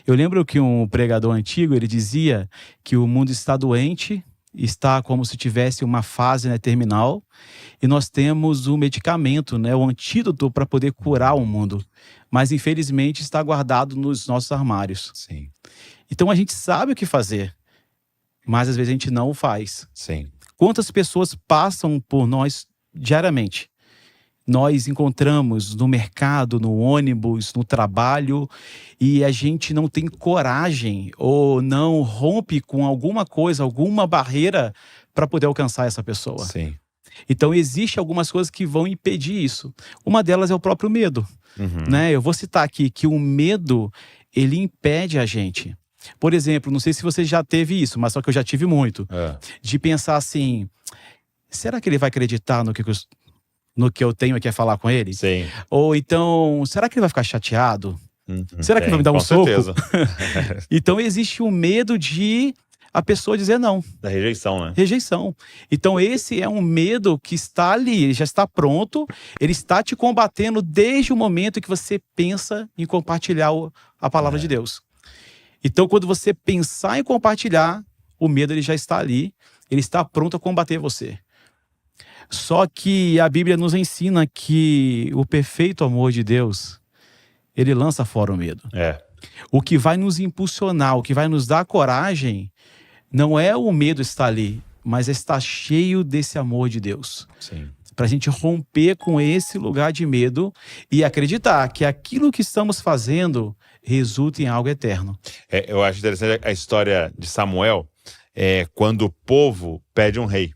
Eu lembro que um pregador antigo, ele dizia que o mundo está doente, está como se tivesse uma fase, né, terminal, e nós temos o medicamento, né, o antídoto para poder curar o mundo. Mas, infelizmente, está guardado nos nossos armários. Sim, Então, a gente sabe o que fazer, mas às vezes a gente não o faz. sim. Quantas pessoas passam por nós diariamente? Nós encontramos no mercado, no ônibus, no trabalho, e a gente não tem coragem ou não rompe com alguma coisa, alguma barreira para poder alcançar essa pessoa. Sim. Então, existem algumas coisas que vão impedir isso. Uma delas é o próprio medo, né? Eu vou citar aqui que o medo, ele impede a gente. Por exemplo, não sei se você já teve isso, mas só que eu já tive muito. De pensar assim, será que ele vai acreditar no que eu tenho aqui a falar com ele? Sim. Ou então, será que ele vai ficar chateado? Será que ele vai me dar um com soco? certeza. Então, existe o medo de a pessoa dizer não. Da rejeição, né? Rejeição. Então, esse é um medo que está ali, ele já está pronto, ele está te combatendo desde o momento que você pensa em compartilhar a palavra de Deus. Então, quando você pensar em compartilhar, o medo ele já está ali, ele está pronto a combater você. Só que a Bíblia nos ensina que o perfeito amor de Deus, ele lança fora o medo. O que vai nos impulsionar, o que vai nos dar coragem, não é o medo estar ali, mas é estar cheio desse amor de Deus. Sim. Para a gente romper com esse lugar de medo e acreditar que aquilo que estamos fazendo resulta em algo eterno. Eu acho interessante a história de Samuel, quando o povo pede um rei.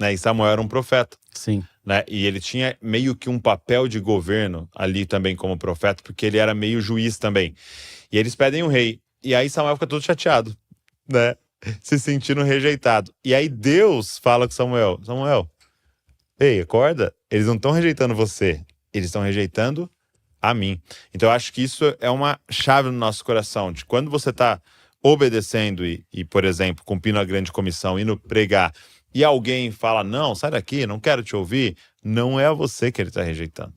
Né? E Samuel era um profeta. Sim. Né? E ele tinha meio que um papel de governo ali também como profeta, porque ele era meio juiz também. E eles pedem um rei. E aí Samuel fica todo chateado, né? Se sentindo rejeitado. E aí Deus fala com Samuel, ei, acorda, eles não estão rejeitando você, eles estão rejeitando a mim. Então eu acho que isso é uma chave no nosso coração, de quando você está obedecendo e, por exemplo, cumprindo a grande comissão, indo pregar, e alguém fala, não, sai daqui, não quero te ouvir, não é a você que ele está rejeitando.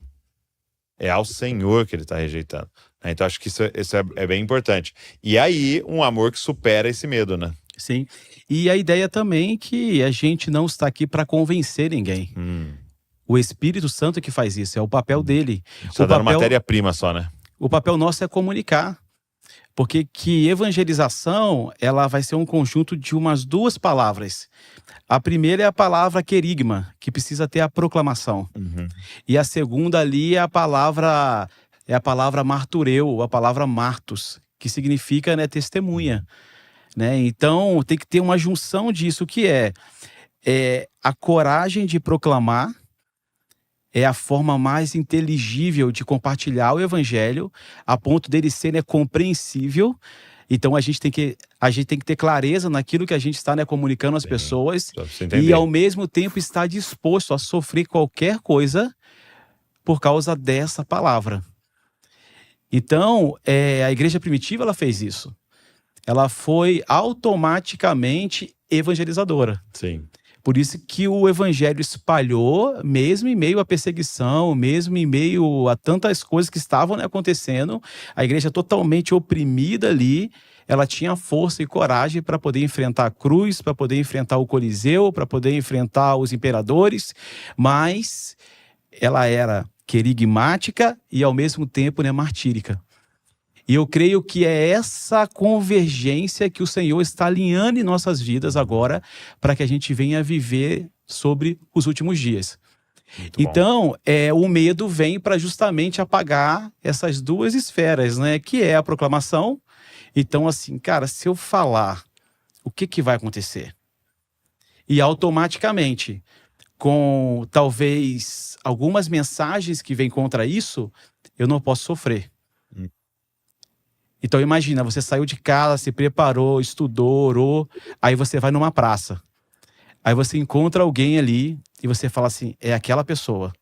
É ao Senhor que ele está rejeitando. Então acho que isso é bem importante. E aí, um amor que supera esse medo, né? Sim. E a ideia também é que a gente não está aqui para convencer ninguém. O Espírito Santo que faz isso, é o papel dele. Só dando matéria-prima só, né? O papel nosso é comunicar. Porque que evangelização, ela vai ser um conjunto de umas duas palavras. A primeira é a palavra querigma, que precisa ter a proclamação. E a segunda ali é a palavra martureu, a palavra martus, que significa, né, testemunha. Né? Então, tem que ter uma junção disso, que é a coragem de proclamar, é a forma mais inteligível de compartilhar o evangelho, a ponto dele ser, né, compreensível. Então, a gente tem que ter clareza naquilo que a gente está, né, comunicando às pessoas e, ao mesmo tempo, estar disposto a sofrer qualquer coisa por causa dessa palavra. Então, a igreja primitiva, ela fez isso. Ela foi automaticamente evangelizadora. Sim. Por isso que o evangelho espalhou, mesmo em meio à perseguição, mesmo em meio a tantas coisas que estavam, né, acontecendo. A igreja totalmente oprimida ali, ela tinha força e coragem para poder enfrentar a cruz, para poder enfrentar o Coliseu, para poder enfrentar os imperadores, mas ela era querigmática e, ao mesmo tempo, né, martírica. E eu creio que é essa convergência que o Senhor está alinhando em nossas vidas agora, para que a gente venha viver sobre os últimos dias. Então, o medo vem para justamente apagar essas duas esferas, né? Que é a proclamação. Então, assim, cara, se eu falar, o que vai acontecer? E automaticamente, com talvez algumas mensagens que vêm contra isso, eu não posso sofrer. Então imagina, você saiu de casa, se preparou, estudou, orou, aí você vai numa praça. Aí você encontra alguém ali e você fala assim, é aquela pessoa.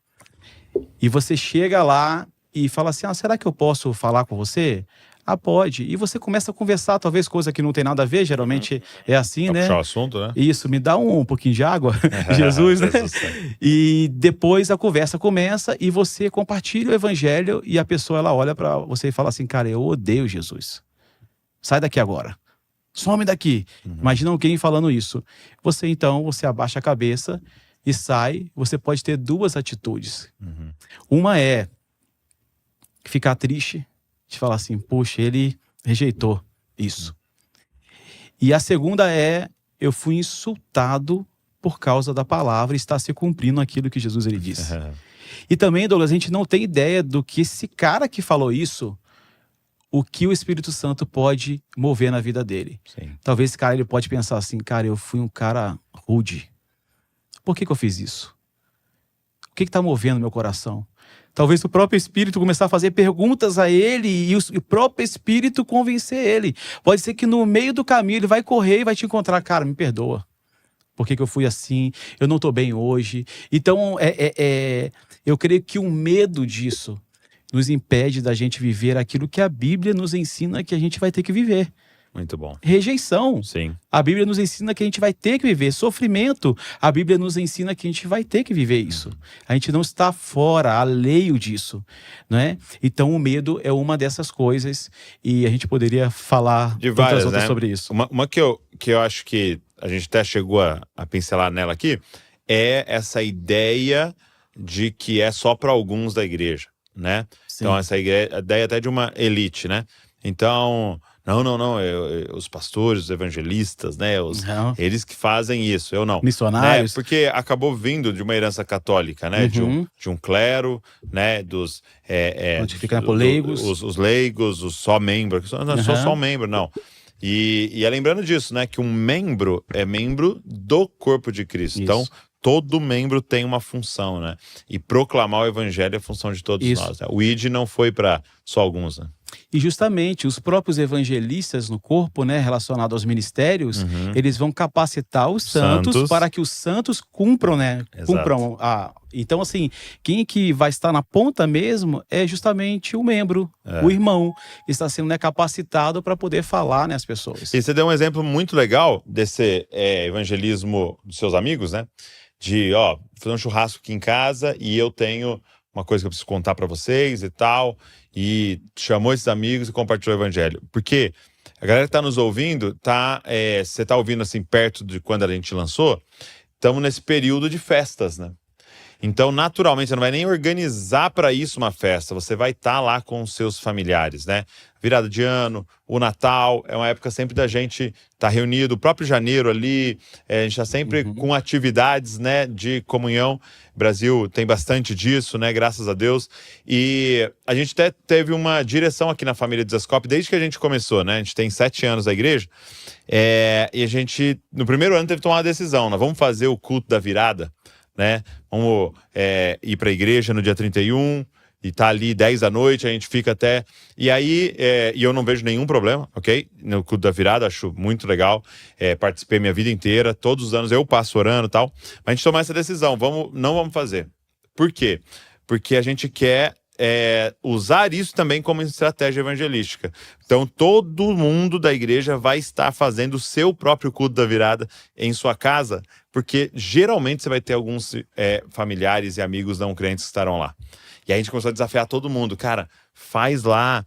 E você chega lá e fala assim, será que eu posso falar com você? Ah, pode. E você começa a conversar, talvez coisa que não tem nada a ver, geralmente é assim, né? Puxar o assunto, né? Isso, me dá um pouquinho de água, Jesus, né? E depois a conversa começa e você compartilha o evangelho e a pessoa, ela olha para você e fala assim, cara, eu odeio Jesus. sai daqui agora. Some daqui. Imagina alguém falando isso. Você abaixa a cabeça e sai. Você pode ter duas atitudes. Uma é ficar triste, de falar assim, poxa, ele rejeitou isso. E a segunda é, eu fui insultado por causa da palavra e está se cumprindo aquilo que Jesus ele disse. E também, Douglas, a gente não tem ideia do que esse cara que falou isso, o que o Espírito Santo pode mover na vida dele. Sim. Talvez esse cara ele pode pensar assim, cara, eu fui um cara rude. Por que eu fiz isso? O que está movendo meu coração? Talvez o próprio Espírito começar a fazer perguntas a ele e o próprio Espírito convencer ele. Pode ser que no meio do caminho ele vai correr e vai te encontrar. Cara, me perdoa. Por que eu fui assim? Eu não estou bem hoje. Então, eu creio que o medo disso nos impede da gente viver aquilo que a Bíblia nos ensina que a gente vai ter que viver. Muito bom. Rejeição. Sim. A Bíblia nos ensina que a gente vai ter que viver. Sofrimento. A Bíblia nos ensina que a gente vai ter que viver isso. A gente não está fora, alheio disso, né? Então o medo é uma dessas coisas e a gente poderia falar De tantas várias, outras né? sobre isso. Uma que eu acho que a gente até chegou a pincelar nela aqui é essa ideia de que é só para alguns da igreja, né? Sim. Então essa ideia até de uma elite, né? Então, não, os pastores, os evangelistas, né? Eles que fazem isso, eu não. Missionários. Né? Porque acabou vindo de uma herança católica, né? De um clero, né? Dos... Onde fica por leigos. Os leigos, os só membros. Não sou só um membro, não. E é lembrando disso, né? Que um membro é membro do corpo de Cristo. Isso. Então, todo membro tem uma função, né? E proclamar o evangelho é a função de todos nós. Né? O ID não foi para só alguns, né? E justamente os próprios evangelistas no corpo, né, relacionado aos ministérios, eles vão capacitar os santos para que os santos cumpram, né? Cumpram Então, assim, quem que vai estar na ponta mesmo é justamente o membro, o irmão, que está sendo, né, capacitado para poder falar, né, às pessoas. E você deu um exemplo muito legal desse evangelismo dos seus amigos, né? De, fazer um churrasco aqui em casa e eu tenho uma coisa que eu preciso contar para vocês e tal, e chamou esses amigos e compartilhou o evangelho. Porque a galera que tá nos ouvindo, você tá ouvindo assim perto de quando a gente lançou, estamos nesse período de festas, né? Então, naturalmente, você não vai nem organizar para isso uma festa, você vai estar lá com os seus familiares, né? Virada de ano, o Natal, é uma época sempre da gente estar reunido, o próprio janeiro ali, a gente está sempre com atividades, né, de comunhão. O Brasil tem bastante disso, né, graças a Deus. E a gente até teve uma direção aqui na família Desascope desde que a gente começou, né? A gente tem 7 anos da igreja, e a gente, no primeiro ano, teve que tomar uma decisão, nós vamos fazer o culto da virada, né? Vamos ir para a igreja no dia 31 e tá ali 10 da noite, a gente fica até... E aí, e eu não vejo nenhum problema, ok? No culto da virada, acho muito legal. Participei minha vida inteira, todos os anos eu passo orando e tal. Mas a gente tomou essa decisão, não vamos fazer. Por quê? Porque a gente quer usar isso também como estratégia evangelística. Então, todo mundo da igreja vai estar fazendo o seu próprio culto da virada em sua casa, porque geralmente você vai ter alguns familiares e amigos não crentes que estarão lá. E aí a gente começou a desafiar todo mundo. Cara, faz lá,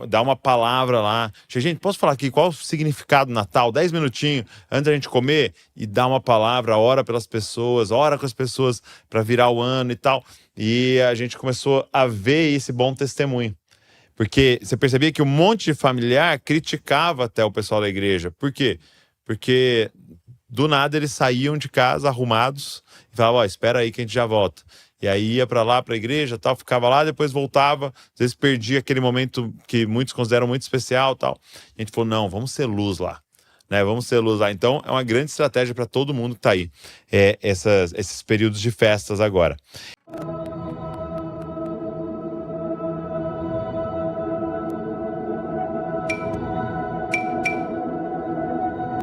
dá uma palavra lá. Gente, posso falar aqui qual o significado do Natal? 10 minutinhos antes da gente comer e dá uma palavra, ora pelas pessoas, ora com as pessoas para virar o ano e tal. E a gente começou a ver esse bom testemunho. Porque você percebia que um monte de familiar criticava até o pessoal da igreja. Por quê? Porque do nada eles saíam de casa arrumados e falavam, espera aí que a gente já volta. E aí ia para lá, para a igreja, tal, ficava lá, depois voltava, às vezes perdia aquele momento que muitos consideram muito especial, tal. A gente falou, não, vamos ser luz lá, né? Vamos ser luz lá. Então, é uma grande estratégia para todo mundo que está aí, esses períodos de festas agora.